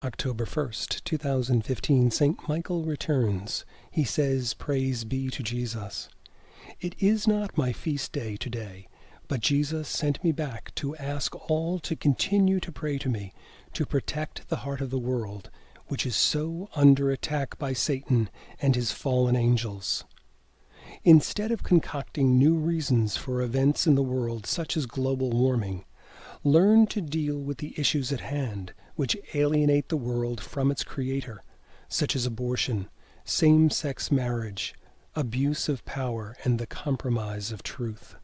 October 1st, 2015, St. Michael returns. He says, "Praise be to Jesus." It is not my feast day today, but Jesus sent me back to ask all to continue to pray to me, to protect the heart of the world, which is so under attack by Satan and his fallen angels. Instead of concocting new reasons for events in the world such as global warming, learn to deal with the issues at hand, which alienate the world from its creator, such as abortion, same-sex marriage, abuse of power, and the compromise of truth.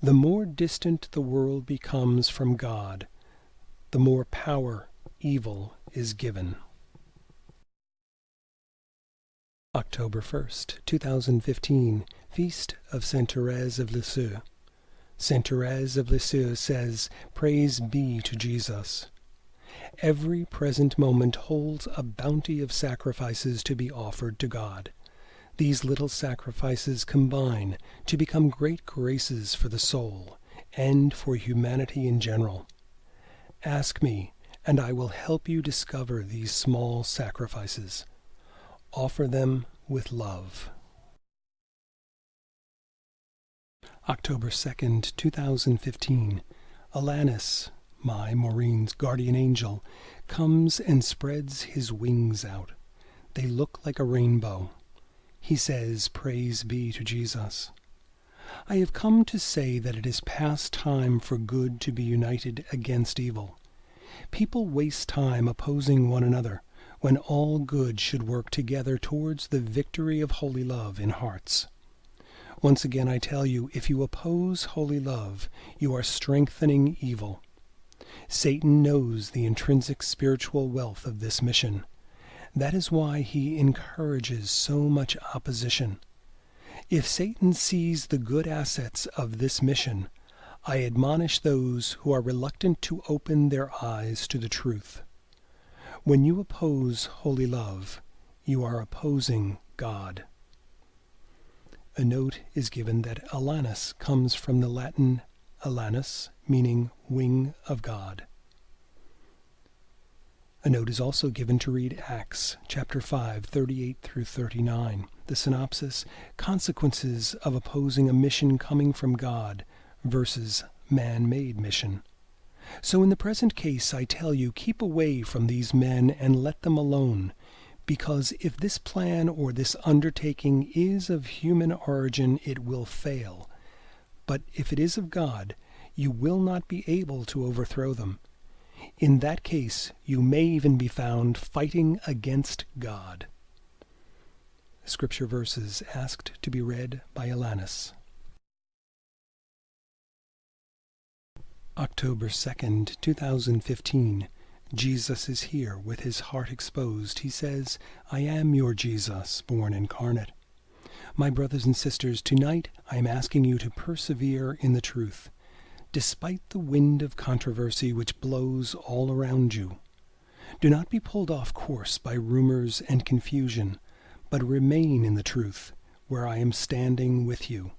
The more distant the world becomes from God, the more power evil is given. October 1st, 2015, Feast of Saint Thérèse of Lisieux. Saint Thérèse of Lisieux says, "Praise be to Jesus." Every present moment holds a bounty of sacrifices to be offered to God. These little sacrifices combine to become great graces for the soul and for humanity in general. Ask me, and I will help you discover these small sacrifices. Offer them with love. October 2nd, 2015, Alanis, my Maureen's guardian angel, comes and spreads his wings out. They look like a rainbow. He says, "Praise be to Jesus." I have come to say that it is past time for good to be united against evil. People waste time opposing one another, when all good should work together towards the victory of holy love in hearts. Once again I tell you, if you oppose holy love, you are strengthening evil. Satan knows the intrinsic spiritual wealth of this mission. That is why he encourages so much opposition. If Satan sees the good assets of this mission, I admonish those who are reluctant to open their eyes to the truth. When you oppose holy love, you are opposing God. A note is given that Alanis comes from the Latin alanus, meaning wing of God. A note is also given to read Acts, chapter 5, 38 through 39. The synopsis, consequences of opposing a mission coming from God versus man-made mission. So in the present case, I tell you, keep away from these men and let them alone, because if this plan or this undertaking is of human origin, it will fail. But if it is of God, you will not be able to overthrow them. In that case, you may even be found fighting against God. Scripture verses asked to be read by Alanis. October 2nd, 2015. Jesus is here with his heart exposed. He says, "I am your Jesus, born incarnate." My brothers and sisters, tonight I am asking you to persevere in the truth, despite the wind of controversy which blows all around you. Do not be pulled off course by rumors and confusion, but remain in the truth, where I am standing with you.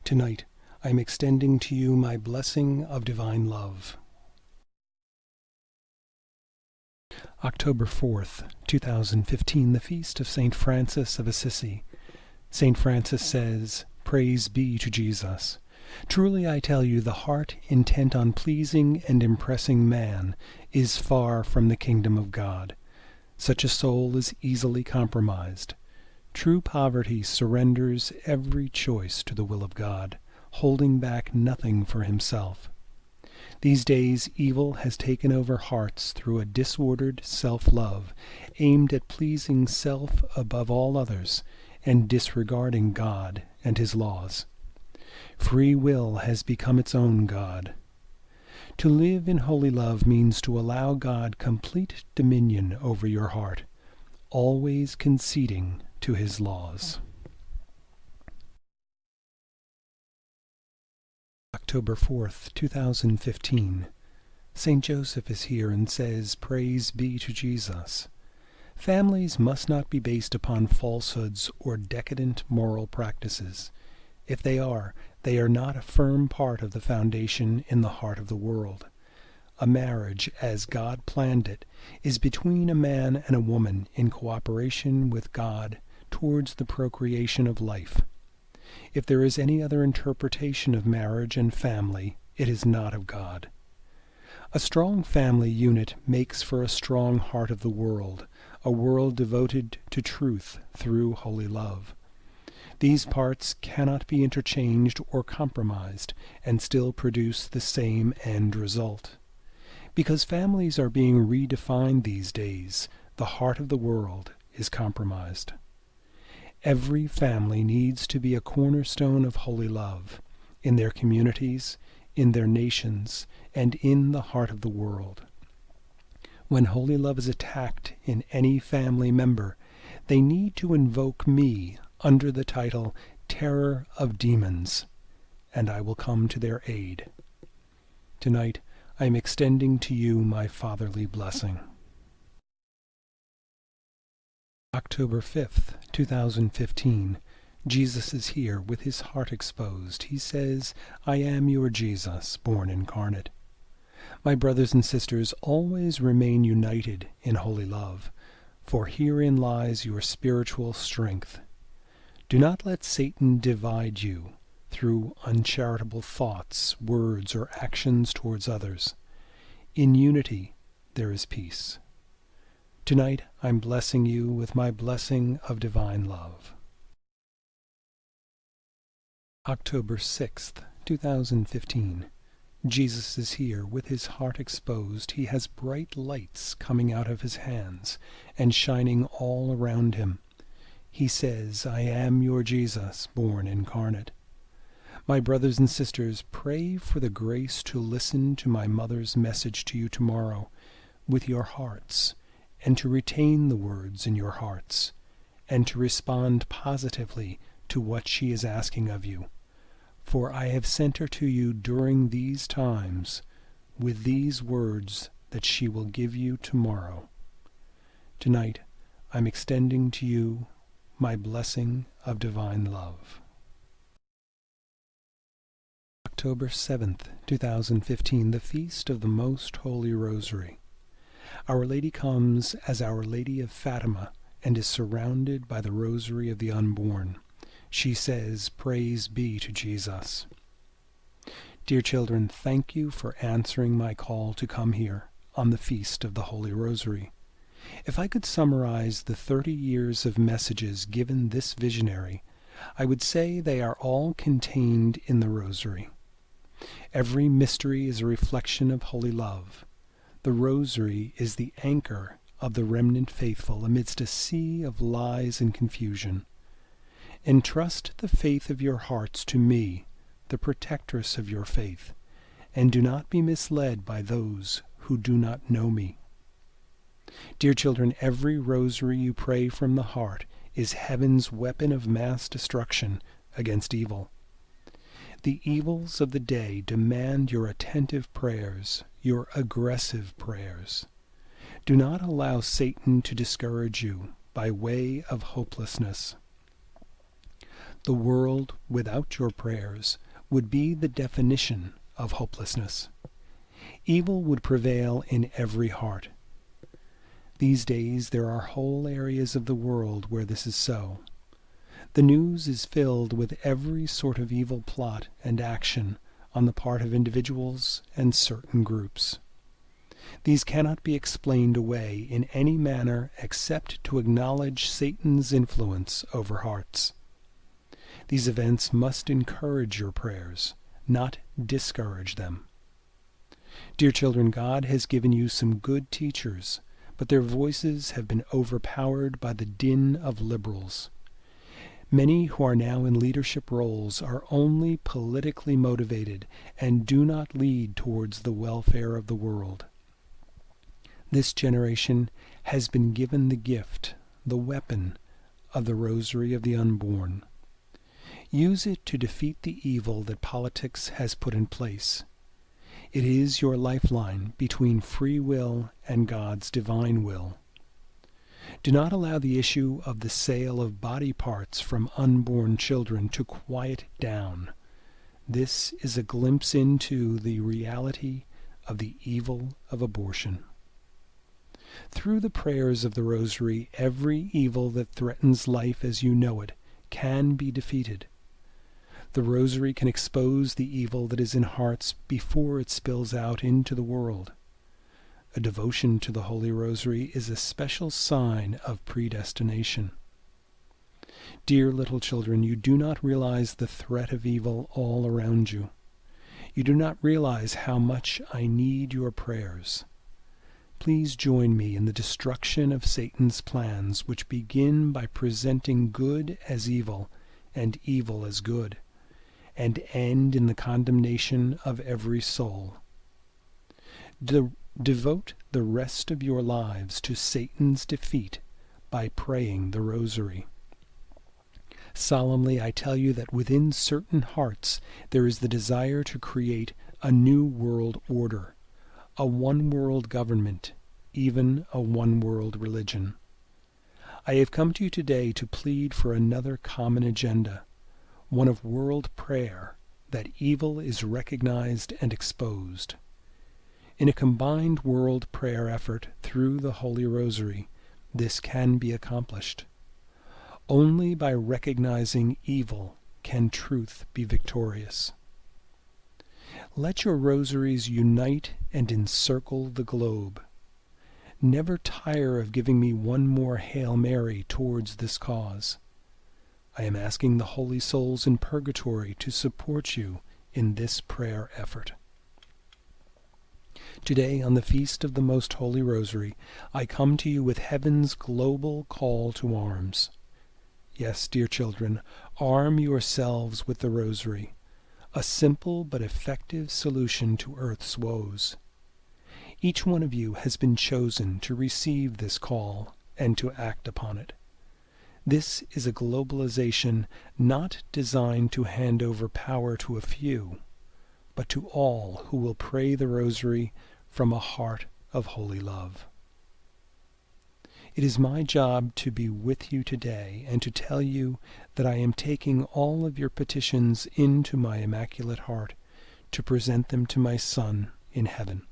Tonight I am extending to you my blessing of divine love. October 4th, 2015, the Feast of St. Francis of Assisi. St. Francis says, "Praise be to Jesus." Truly I tell you, the heart intent on pleasing and impressing man is far from the kingdom of God. Such a soul is easily compromised. True poverty surrenders every choice to the will of God, holding back nothing for himself. These days evil has taken over hearts through a disordered self-love, aimed at pleasing self above all others, and disregarding God and his laws. Free will has become its own God. To live in holy love means to allow God complete dominion over your heart, always conceding to his laws. October 4th, 2015. St. Joseph is here and says, "Praise be to Jesus." Families must not be based upon falsehoods or decadent moral practices. If they are not a firm part of the foundation in the heart of the world. A marriage, as God planned it, is between a man and a woman in cooperation with God towards the procreation of life. If there is any other interpretation of marriage and family, it is not of God. A strong family unit makes for a strong heart of the world, a world devoted to truth through holy love. These parts cannot be interchanged or compromised and still produce the same end result. Because families are being redefined these days, the heart of the world is compromised. Every family needs to be a cornerstone of holy love, in their communities, in their nations, and in the heart of the world. When holy love is attacked in any family member, they need to invoke me under the title Terror of Demons, and I will come to their aid. Tonight, I am extending to you my fatherly blessing. October 5th, 2015. Jesus is here with his heart exposed. He says, I am your Jesus, born incarnate. My brothers and sisters, always remain united in holy love, for herein lies your spiritual strength. Do not let Satan divide you through uncharitable thoughts, words, or actions towards others. In unity there is peace. Tonight I'm blessing you with my blessing of divine love. October 6th, 2015. Jesus is here with his heart exposed. He has bright lights coming out of his hands and shining all around him. He says, I am your Jesus, born incarnate. My brothers and sisters, pray for the grace to listen to my mother's message to you tomorrow with your hearts, and to retain the words in your hearts, and to respond positively to what she is asking of you. For I have sent her to you during these times with these words that she will give you tomorrow. Tonight I'm extending to you my blessing of divine love. October 7th, 2015, the Feast of the Most Holy Rosary. Our Lady comes as Our Lady of Fatima and is surrounded by the Rosary of the Unborn. She says, Praise be to Jesus. Dear children, thank you for answering my call to come here on the Feast of the Holy Rosary. If I could summarize the 30 years of messages given this visionary, I would say they are all contained in the Rosary. Every mystery is a reflection of holy love. The Rosary is the anchor of the remnant faithful amidst a sea of lies and confusion. Entrust the faith of your hearts to me, the protectress of your faith, and do not be misled by those who do not know me. Dear children, every rosary you pray from the heart is heaven's weapon of mass destruction against evil. The evils of the day demand your attentive prayers, your aggressive prayers. Do not allow Satan to discourage you by way of hopelessness. The world without your prayers would be the definition of hopelessness. Evil would prevail in every heart. These days there are whole areas of the world where this is so. The news is filled with every sort of evil plot and action on the part of individuals and certain groups. These cannot be explained away in any manner except to acknowledge Satan's influence over hearts. These events must encourage your prayers, not discourage them. Dear children, God has given you some good teachers, but their voices have been overpowered by the din of liberals. Many who are now in leadership roles are only politically motivated and do not lead towards the welfare of the world. This generation has been given the gift, the weapon, of the Rosary of the Unborn. Use it to defeat the evil that politics has put in place. It is your lifeline between free will and God's divine will. Do not allow the issue of the sale of body parts from unborn children to quiet down. This is a glimpse into the reality of the evil of abortion. Through the prayers of the Rosary, every evil that threatens life as you know it can be defeated. The Rosary can expose the evil that is in hearts before it spills out into the world. A devotion to the Holy Rosary is a special sign of predestination. Dear little children, you do not realize the threat of evil all around you. You do not realize how much I need your prayers. Please join me in the destruction of Satan's plans, which begin by presenting good as evil and evil as good, and end in the condemnation of every soul. Devote the rest of your lives to Satan's defeat by praying the Rosary. Solemnly I tell you that within certain hearts there is the desire to create a new world order, a one-world government, even a one-world religion. I have come to you today to plead for another common agenda, one of world prayer, that evil is recognized and exposed. In a combined world prayer effort through the Holy Rosary, this can be accomplished. Only by recognizing evil can truth be victorious. Let your rosaries unite and encircle the globe. Never tire of giving me one more Hail Mary towards this cause. I am asking the holy souls in purgatory to support you in this prayer effort. Today, on the Feast of the Most Holy Rosary, I come to you with heaven's global call to arms. Yes, dear children, arm yourselves with the Rosary, a simple but effective solution to earth's woes. Each one of you has been chosen to receive this call and to act upon it. This is a globalization not designed to hand over power to a few, but to all who will pray the Rosary from a heart of holy love. It is my job to be with you today and to tell you that I am taking all of your petitions into my Immaculate Heart to present them to my Son in heaven.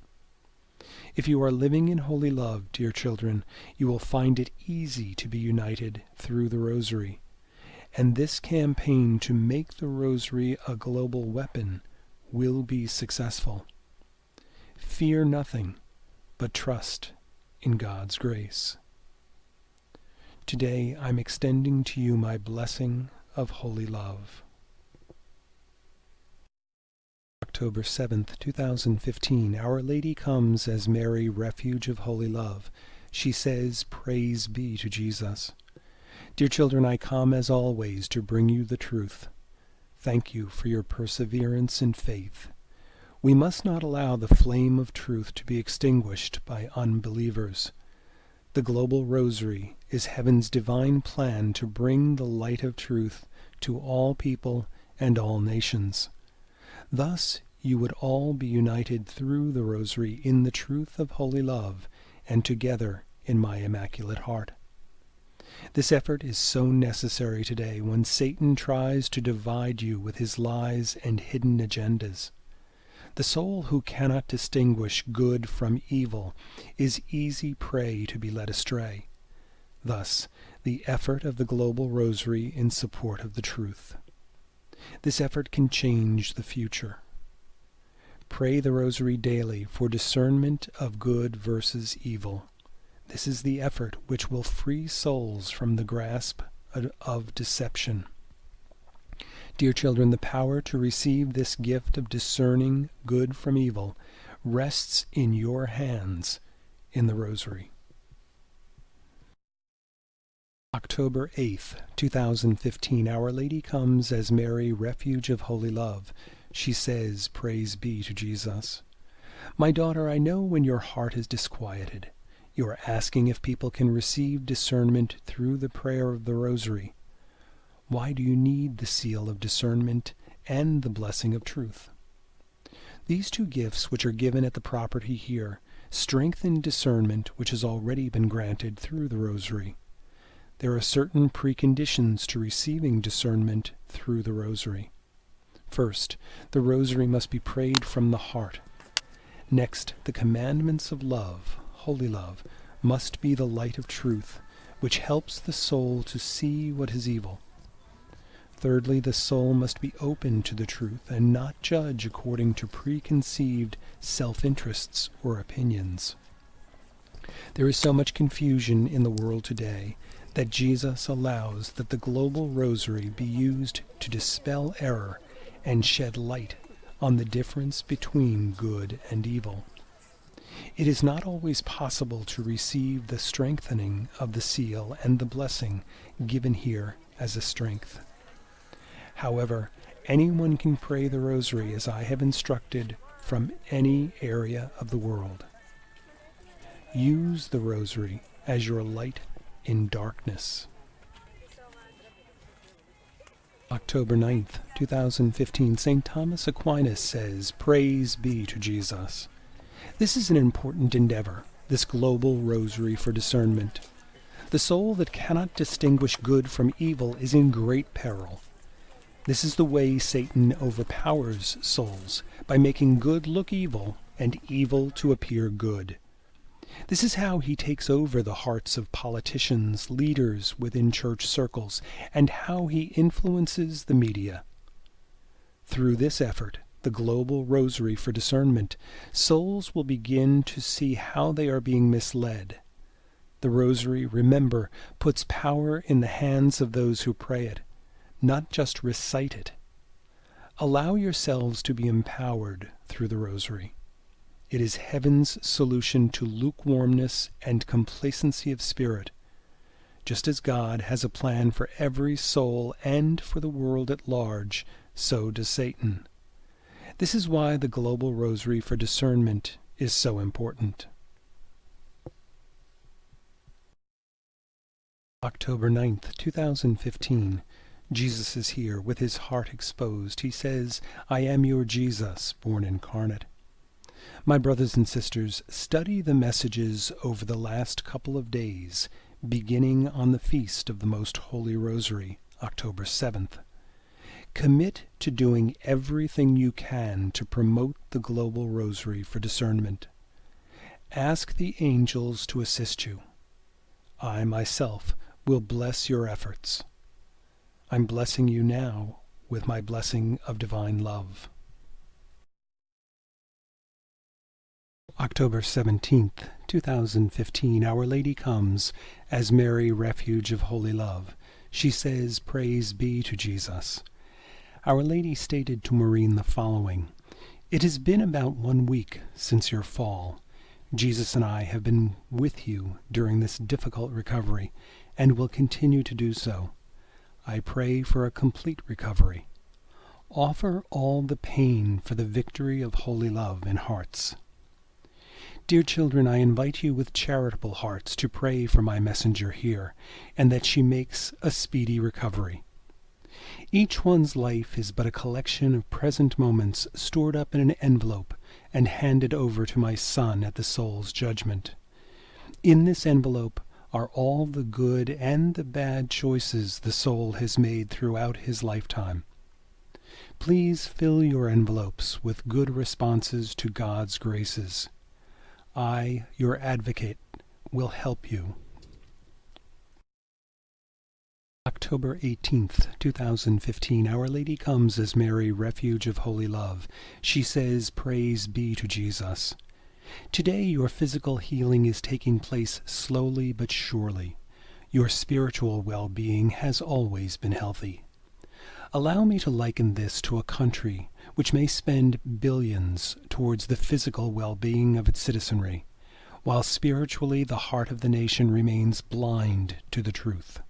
If you are living in holy love, dear children, you will find it easy to be united through the Rosary, and this campaign to make the Rosary a global weapon will be successful. Fear nothing, but trust in God's grace. Today I'm extending to you my blessing of holy love. October 7th, 2015, Our Lady comes as Mary, refuge of holy love. She says, "Praise be to Jesus." Dear children, I come as always to bring you the truth. Thank you for your perseverance in faith. We must not allow the flame of truth to be extinguished by unbelievers. The global Rosary is heaven's divine plan to bring the light of truth to all people and all nations. Thus, you would all be united through the Rosary in the truth of holy love and together in my Immaculate Heart. This effort is so necessary today when Satan tries to divide you with his lies and hidden agendas. The soul who cannot distinguish good from evil is easy prey to be led astray. Thus, the effort of the global Rosary in support of the truth. This effort can change the future. Pray the Rosary daily for discernment of good versus evil. This is the effort which will free souls from the grasp of deception. Dear children, the power to receive this gift of discerning good from evil rests in your hands in the Rosary. October 8th, 2015, Our Lady comes as Mary, refuge of holy love. She says, "Praise be to Jesus." My daughter, I know when your heart is disquieted. You are asking if people can receive discernment through the prayer of the Rosary. Why do you need the seal of discernment and the blessing of truth? These two gifts, which are given at the property here, strengthen discernment which has already been granted through the Rosary. There are certain preconditions to receiving discernment through the Rosary. First, the Rosary must be prayed from the heart. Next, the commandments of love, holy love, must be the light of truth, which helps the soul to see what is evil. Thirdly, the soul must be open to the truth and not judge according to preconceived self-interests or opinions. There is so much confusion in the world today that Jesus allows that the global rosary be used to dispel error and shed light on the difference between good and evil. It is not always possible to receive the strengthening of the seal and the blessing given here as a strength. However, anyone can pray the rosary as I have instructed from any area of the world. Use the rosary as your light in darkness. October 9th, 2015, St. Thomas Aquinas says, "Praise be to Jesus." This is an important endeavor, this global rosary for discernment. The soul that cannot distinguish good from evil is in great peril. This is the way Satan overpowers souls, by making good look evil and evil to appear good. This is how he takes over the hearts of politicians, leaders within church circles, and how he influences the media. Through this effort, the global rosary for discernment, souls will begin to see how they are being misled. The rosary, remember, puts power in the hands of those who pray it, not just recite it. Allow yourselves to be empowered through the rosary. It is heaven's solution to lukewarmness and complacency of spirit. Just as God has a plan for every soul and for the world at large, so does Satan. This is why the global rosary for discernment is so important. October 9th, 2015. Jesus is here with his heart exposed. He says, "I am your Jesus, born incarnate." My brothers and sisters, study the messages over the last couple of days, beginning on the Feast of the Most Holy Rosary, October 7th. Commit to doing everything you can to promote the global rosary for discernment. Ask the angels to assist you. I myself will bless your efforts. I'm blessing you now with my blessing of divine love. October 17th, 2015, Our Lady comes as Mary, refuge of holy love. She says, "Praise be to Jesus." Our Lady stated to Maureen the following: "It has been about 1 week since your fall. Jesus and I have been with you during this difficult recovery and will continue to do so. I pray for a complete recovery. Offer all the pain for the victory of holy love in hearts. Dear children, I invite you with charitable hearts to pray for my messenger here, and that she makes a speedy recovery. Each one's life is but a collection of present moments stored up in an envelope and handed over to my Son at the soul's judgment. In this envelope are all the good and the bad choices the soul has made throughout his lifetime. Please fill your envelopes with good responses to God's graces. I, your advocate, will help you. October 18th, 2015, Our Lady comes as Mary, refuge of holy love. She says, "Praise be to Jesus." Today your physical healing is taking place slowly but surely. Your spiritual well-being has always been healthy. Allow me to liken this to a country which may spend billions towards the physical well-being of its citizenry, while spiritually the heart of the nation remains blind to the truth.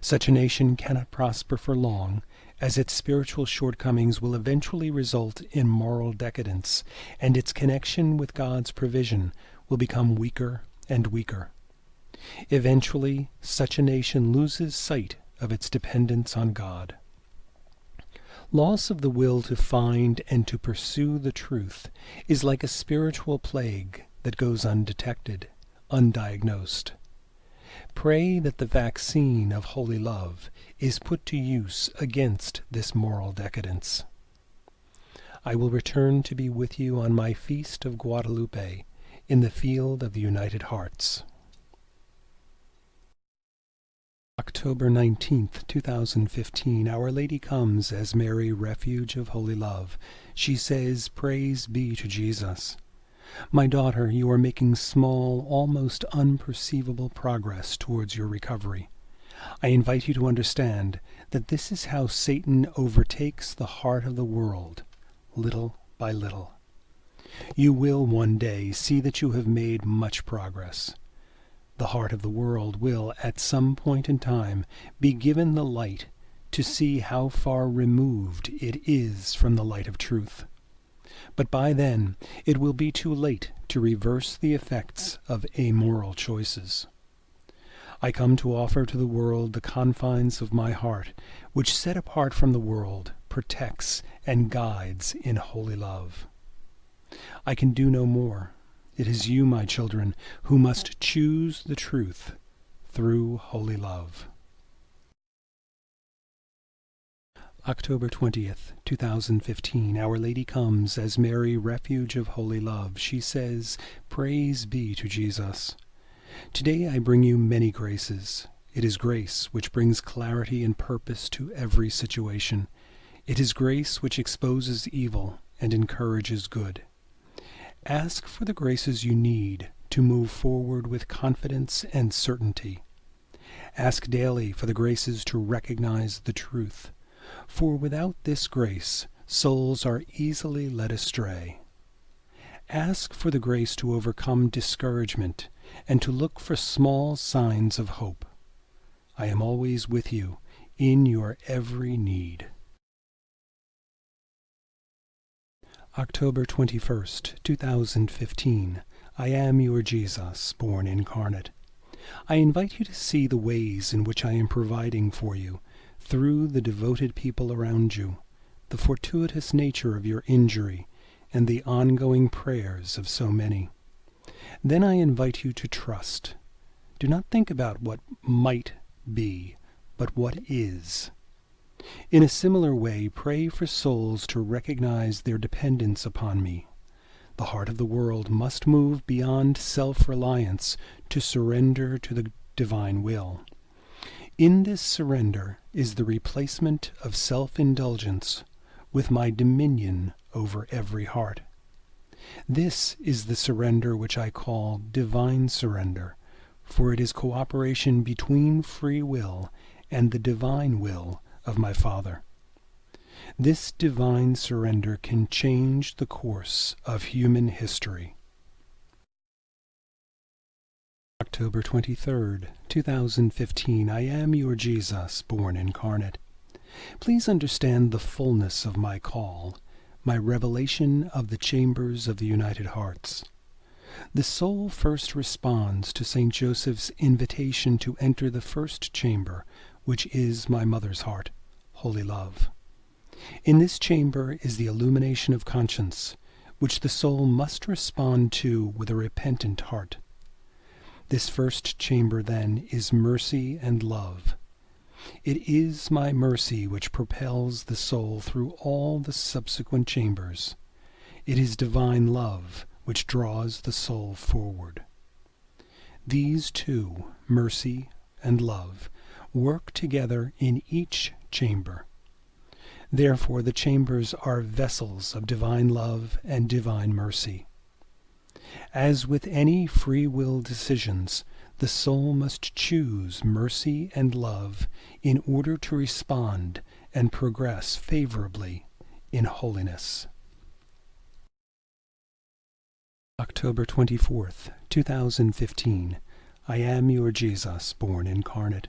Such a nation cannot prosper for long, as its spiritual shortcomings will eventually result in moral decadence, and its connection with God's provision will become weaker and weaker. Eventually, such a nation loses sight of its dependence on God. Loss of the will to find and to pursue the truth is like a spiritual plague that goes undetected, undiagnosed. Pray that the vaccine of holy love is put to use against this moral decadence. I will return to be with you on my feast of Guadalupe, in the field of the United Hearts. October 19th, 2015. Our Lady comes as Mary, refuge of holy love. She says, "Praise be to Jesus." My daughter, you are making small, almost unperceivable progress towards your recovery. I invite you to understand that this is how Satan overtakes the heart of the world, little by little. You will one day see that you have made much progress. The heart of the world will, at some point in time, be given the light to see how far removed it is from the light of truth. But by then, it will be too late to reverse the effects of amoral choices. I come to offer to the world the confines of my heart, which, set apart from the world, protects and guides in holy love. I can do no more. It is you, my children, who must choose the truth through holy love. October 20th, 2015. Our Lady comes as Mary, refuge of holy love. She says, "Praise be to Jesus." Today I bring you many graces. It is grace which brings clarity and purpose to every situation. It is grace which exposes evil and encourages good. Ask for the graces you need to move forward with confidence and certainty. Ask daily for the graces to recognize the truth, for without this grace, souls are easily led astray. Ask for the grace to overcome discouragement and to look for small signs of hope. I am always with you in your every need. October 21st, 2015. I am your Jesus, born incarnate. I invite you to see the ways in which I am providing for you, through the devoted people around you, the fortuitous nature of your injury, and the ongoing prayers of so many. Then I invite you to trust. Do not think about what might be, but what is. In a similar way, pray for souls to recognize their dependence upon me. The heart of the world must move beyond self-reliance to surrender to the divine will. In this surrender is the replacement of self-indulgence with my dominion over every heart. This is the surrender which I call divine surrender, for it is cooperation between free will and the divine will of my Father. This divine surrender can change the course of human history. October 23rd, 2015. I am your Jesus, born incarnate. Please understand the fullness of my call, my revelation of the chambers of the United Hearts. The soul first responds to St. Joseph's invitation to enter the first chamber, which is my mother's heart, holy love. In this chamber is the illumination of conscience, which the soul must respond to with a repentant heart. This first chamber, then, is mercy and love. It is my mercy which propels the soul through all the subsequent chambers. It is divine love which draws the soul forward. These two, mercy and love, work together in each chamber. Therefore the chambers are vessels of divine love and divine mercy. As with any free will decisions, the soul must choose mercy and love in order to respond and progress favorably in holiness. October 24th, 2015. I am your Jesus, born incarnate.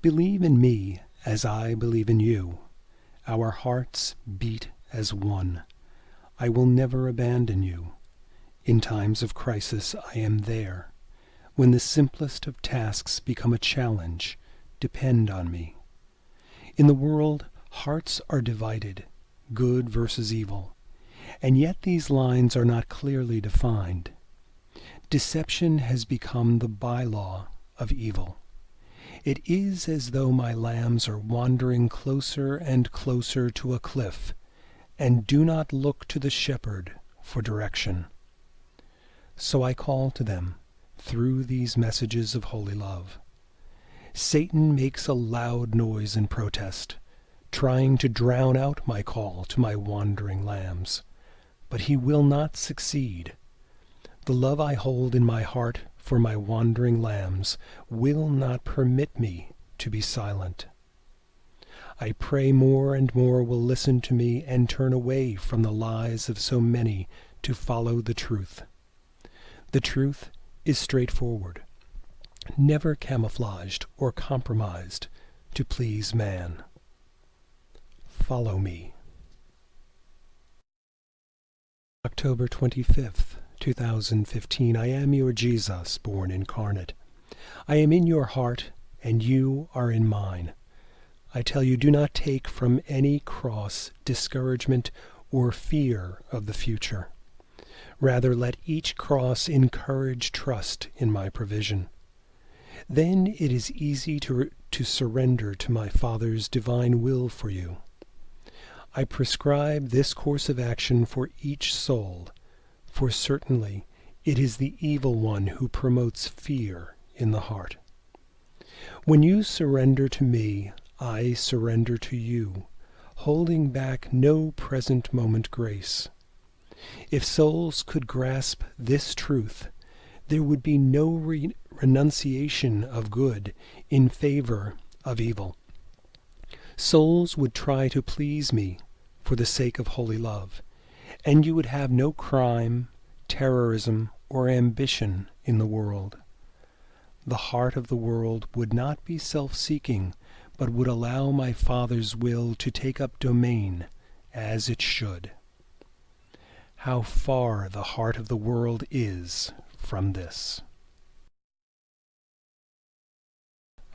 Believe in me as I believe in you. Our hearts beat as one. I will never abandon you. In times of crisis, I am there. When the simplest of tasks become a challenge, depend on me. In the world, hearts are divided, good versus evil, and yet these lines are not clearly defined. Deception has become the bylaw of evil. It is as though my lambs are wandering closer and closer to a cliff, and do not look to the shepherd for direction. So I call to them through these messages of holy love. Satan makes a loud noise in protest, trying to drown out my call to my wandering lambs, but he will not succeed. The love I hold in my heart for my wandering lambs will not permit me to be silent. I pray more and more will listen to me and turn away from the lies of so many to follow the truth. The truth is straightforward, never camouflaged or compromised to please man. Follow me. October 25th, 2015. I am your Jesus, born incarnate. I am in your heart, and you are in mine. I tell you, do not take from any cross discouragement or fear of the future. Rather, let each cross encourage trust in my provision. Then it is easy to surrender to my Father's divine will for you. I prescribe this course of action for each soul, for certainly it is the evil one who promotes fear in the heart. When you surrender to me, I surrender to you, holding back no present moment grace. If souls could grasp this truth, there would be no renunciation of good in favor of evil. Souls would try to please me for the sake of holy love, and you would have no crime, terrorism, or ambition in the world. The heart of the world would not be self-seeking, but would allow my Father's will to take up domain as it should. How far the heart of the world is from this.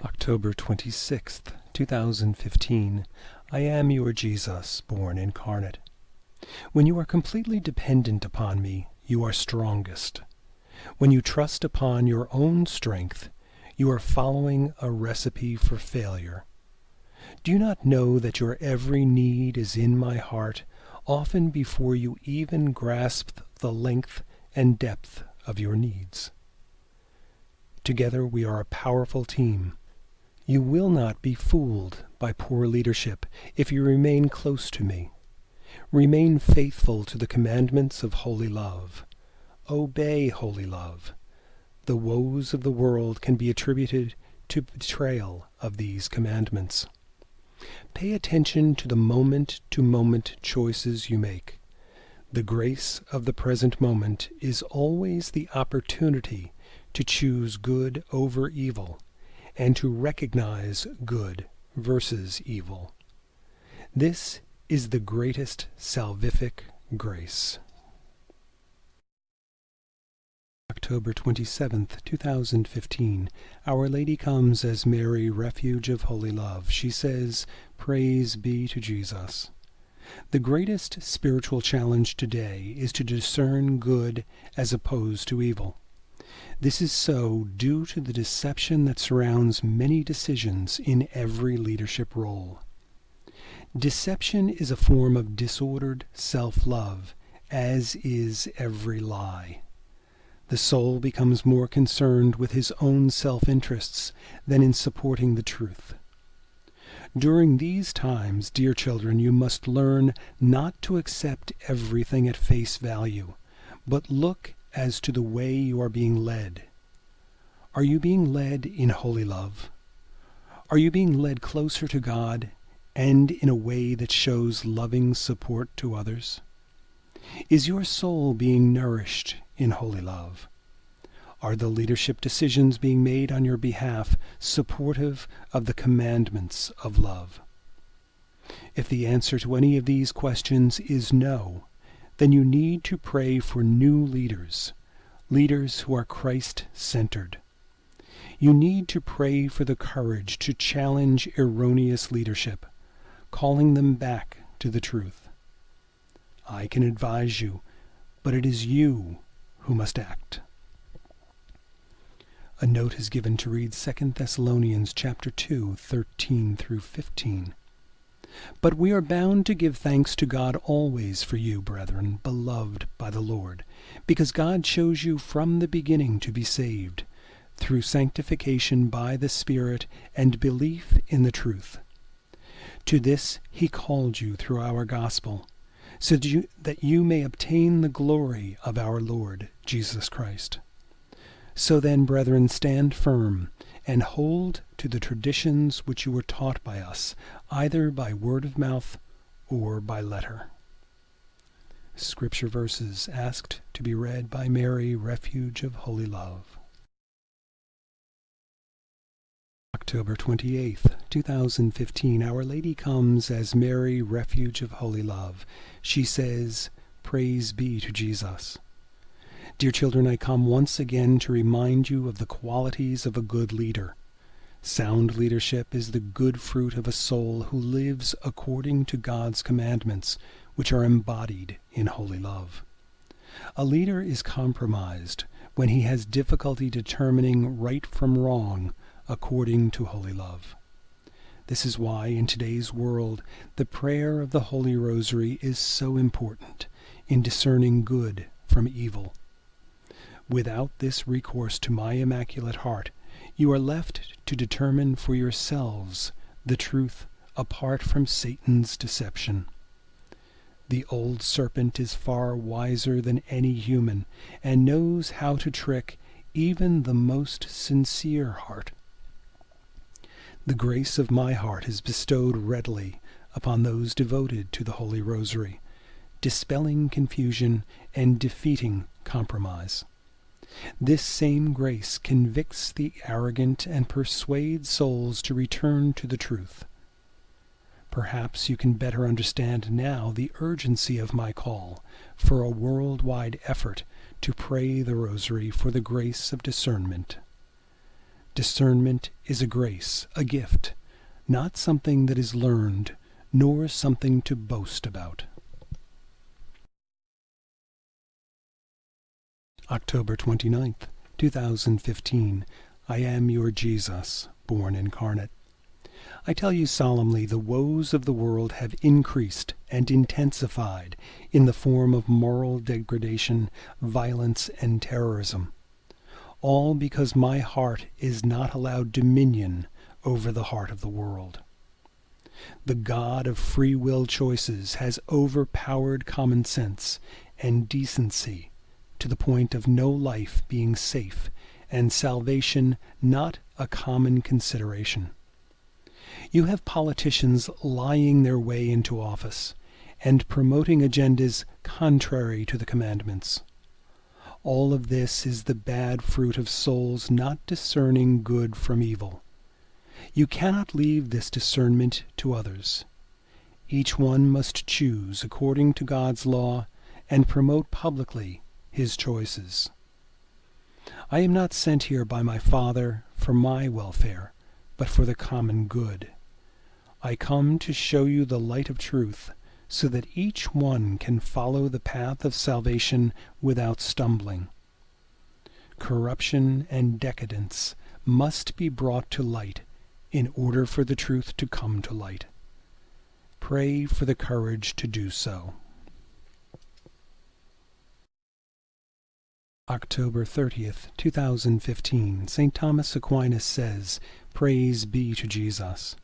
October 26th, 2015. I am your Jesus, born incarnate. When you are completely dependent upon me, you are strongest. When you trust upon your own strength, you are following a recipe for failure. Do you not know that your every need is in my heart, often before you even grasp the length and depth of your needs? Together we are a powerful team. You will not be fooled by poor leadership if you remain close to me. Remain faithful to the commandments of holy love. Obey holy love. The woes of the world can be attributed to betrayal of these commandments. Pay attention to the moment-to-moment choices you make. The grace of the present moment is always the opportunity to choose good over evil and to recognize good versus evil. This is the greatest salvific grace. October 27th, 2015. Our Lady comes as Mary, refuge of holy love. She says, "Praise be to Jesus." The greatest spiritual challenge today is to discern good as opposed to evil. This is so due to the deception that surrounds many decisions in every leadership role. Deception is a form of disordered self-love, as is every lie. The soul becomes more concerned with his own self-interests than in supporting the truth. During these times, dear children, you must learn not to accept everything at face value, but look as to the way you are being led. Are you being led in holy love? Are you being led closer to God and in a way that shows loving support to others? Is your soul being nourished in holy love? Are the leadership decisions being made on your behalf supportive of the commandments of love? If the answer to any of these questions is no, then you need to pray for new leaders, leaders who are Christ-centered. You need to pray for the courage to challenge erroneous leadership, calling them back to the truth. I can advise you, but it is you who must act. A note is given to read 2 Thessalonians chapter 2, 13 through 15. But we are bound to give thanks to God always for you, brethren, beloved by the Lord, because God chose you from the beginning to be saved, through sanctification by the Spirit and belief in the truth. To this he called you through our gospel, so that you may obtain the glory of our Lord Jesus Christ. So then, brethren, stand firm, and hold to the traditions which you were taught by us, either by word of mouth or by letter. Scripture verses asked to be read by Mary, Refuge of Holy Love. October 28th, 2015. Our Lady comes as Mary, Refuge of Holy Love. She says, "Praise be to Jesus." Dear children, I come once again to remind you of the qualities of a good leader. Sound leadership is the good fruit of a soul who lives according to God's commandments, which are embodied in holy love. A leader is compromised when he has difficulty determining right from wrong according to holy love. This is why in today's world the prayer of the Holy Rosary is so important in discerning good from evil. Without this recourse to my Immaculate Heart, you are left to determine for yourselves the truth apart from Satan's deception. The old serpent is far wiser than any human, and knows how to trick even the most sincere heart. The grace of my heart is bestowed readily upon those devoted to the Holy Rosary, dispelling confusion and defeating compromise. This same grace convicts the arrogant and persuades souls to return to the truth. Perhaps you can better understand now the urgency of my call for a worldwide effort to pray the Rosary for the grace of discernment. Discernment is a grace, a gift, not something that is learned, nor something to boast about. October 29th, 2015. I am your Jesus, born incarnate. I tell you solemnly, the woes of the world have increased and intensified in the form of moral degradation, violence, and terrorism. All because my heart is not allowed dominion over the heart of the world. The God of free will choices has overpowered common sense and decency to the point of no life being safe and salvation not a common consideration. You have politicians lying their way into office and promoting agendas contrary to the commandments. All of this is the bad fruit of souls not discerning good from evil. You cannot leave this discernment to others. Each one must choose according to God's law and promote publicly his choices. I am not sent here by my Father for my welfare, but for the common good. I come to show you the light of truth, so that each one can follow the path of salvation without stumbling. Corruption and decadence must be brought to light in order for the truth to come to light. Pray for the courage to do so. October 30th, 2015. St. Thomas Aquinas says, "Praise be to Jesus."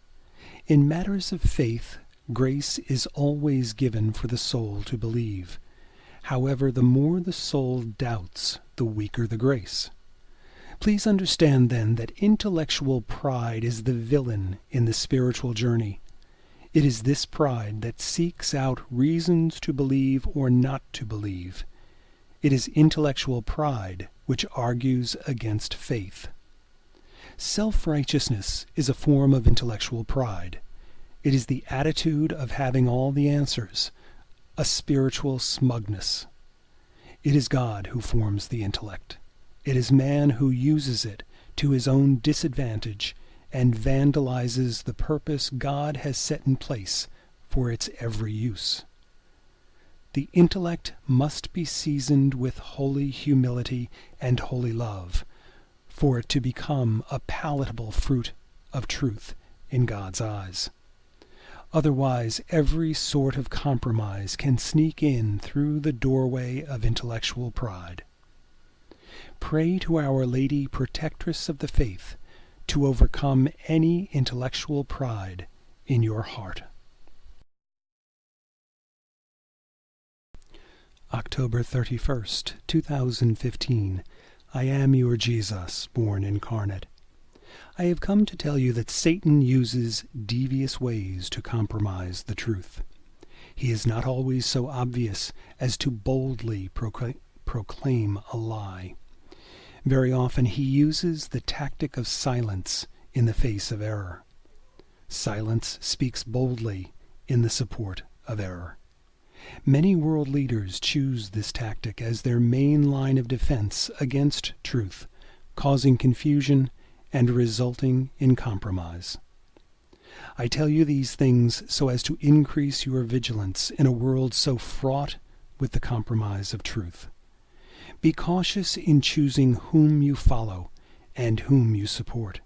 In matters of faith, grace is always given for the soul to believe. However, the more the soul doubts, the weaker the grace. Please understand then that intellectual pride is the villain in the spiritual journey. It is this pride that seeks out reasons to believe or not to believe. It is intellectual pride which argues against faith. Self-righteousness is a form of intellectual pride. It is the attitude of having all the answers, a spiritual smugness. It is God who forms the intellect. It is man who uses it to his own disadvantage and vandalizes the purpose God has set in place for its every use. The intellect must be seasoned with holy humility and holy love, for it to become a palatable fruit of truth in God's eyes. Otherwise, every sort of compromise can sneak in through the doorway of intellectual pride. Pray to Our Lady, Protectress of the Faith, to overcome any intellectual pride in your heart. October 31st, 2015. I am your Jesus, born incarnate. I have come to tell you that Satan uses devious ways to compromise the truth. He is not always so obvious as to boldly proclaim a lie. Very often he uses the tactic of silence in the face of error. Silence speaks boldly in the support of error. Many world leaders choose this tactic as their main line of defense against truth, causing confusion and resulting in compromise. I tell you these things so as to increase your vigilance in a world so fraught with the compromise of truth. Be cautious in choosing whom you follow and whom you support.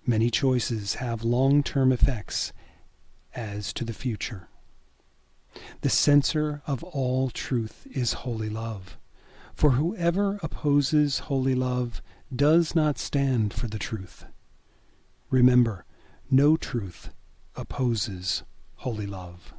Many choices have long-term effects as to the future. The censor of all truth is holy love, for whoever opposes holy love does not stand for the truth. Remember, no truth opposes holy love.